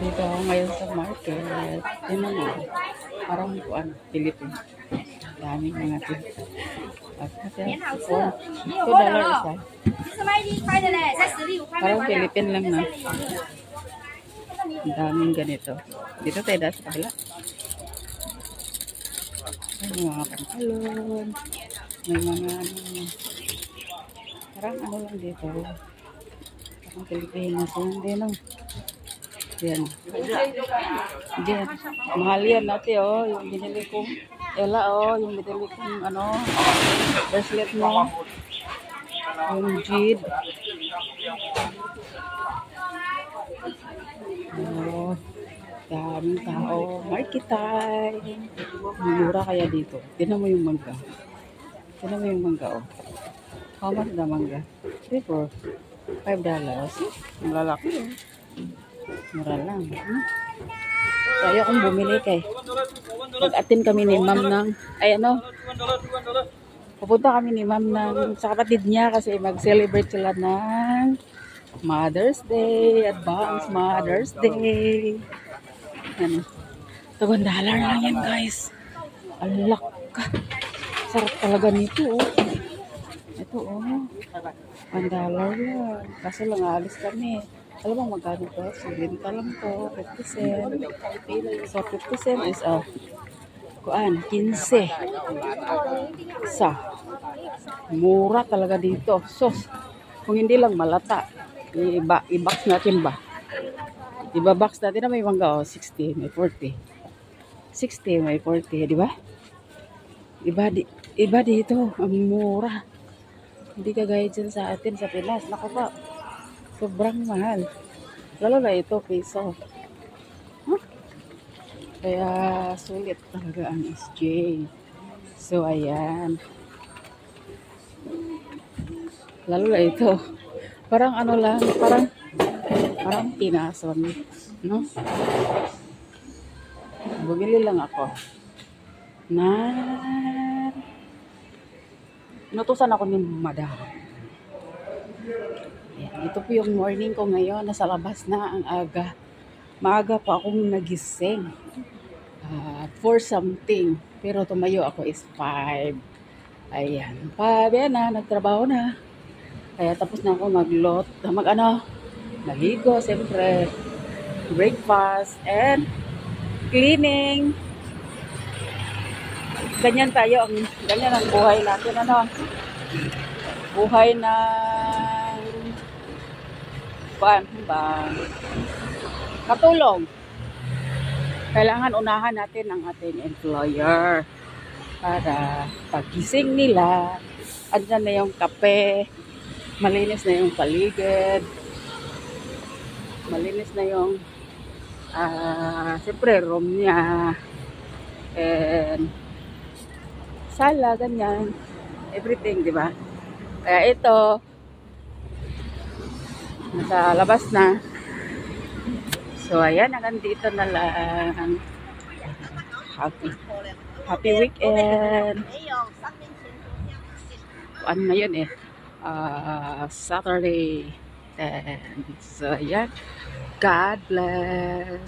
Dito ako ngayon sa market. Tingnan mo. Parang kuan, Philippines. Daming mga tin. At kasi $2 isa. Parang Philippine lang na. Ang daming ganito. Dito tayo dahil sa kabila. May mga pantalon. May mga parang ano lang dito. Parang Pilipinas lang din, no? Yan. Yan. Mahal yan natin, oh. Yung binili ko. Ela, oh. Yung binili kong, ano, bracelet mo. Yung jade. Oh. Daming tao. Market time. Mura kaya dito. Tignan mo yung mangga. Tignan mo yung mangga, oh. How much na mangga? $3 for $5. Ang lalaki, oh. Mura lang. So, ayaw kong bumili kay. Mag-attend kami ni ma'am ng, ay ano, pupunta kami ni ma'am ng, sa kapatid niya kasi mag-celebrate sila ng Mother's Day, Advance Mother's Day. Ano, $2 lang yan, guys. Alak ka. Sarap talaga nito, oh. Ito, oh. $1 lang. Kaso lang, alis kami. Alam mo magkano to? Benta lang to. 50 cent. So, 50 cent is, kuan, 15. Sa. Mura talaga dito. So, kung hindi lang malata, i-box natin ba? Iba-box natin na may mangga, oh, 60, may 40. 60, may 40, di ba? Iba dito, ang mura. Hindi kagaya dyan sa atin, sa Pinas. Naku pa. Sobrang mahal. Lalo na ito, piso. Huh? Kaya sulit talaga ang SJ. So, ayan. Lalo na ito. Parang ano lang, parang pinason. No? Bumili lang ako. Inutusan ako ni madam. Ayan, ito po yung morning ko ngayon. Nasa labas na ang aga. Maaga pa akong nagising. 4 something. Pero tumayo ako is 5. Ayan. 5 yan na. Nagtrabaho na. Kaya tapos na ako maligo, siyempre. Breakfast and cleaning. Ganyan ang buhay natin. Ano? Buhay na katulong. Kailangan unahan natin ang ating employer para pagising nila, andyan na yung kape, malinis na yung paligid, malinis na yung siyempre room niya, and sala, ganyan, everything, di ba? Kaya ito, nasa labas na. So, ayan, hanggang dito na lang. Happy weekend. Ano na yun Saturday. And so, ayan. God bless.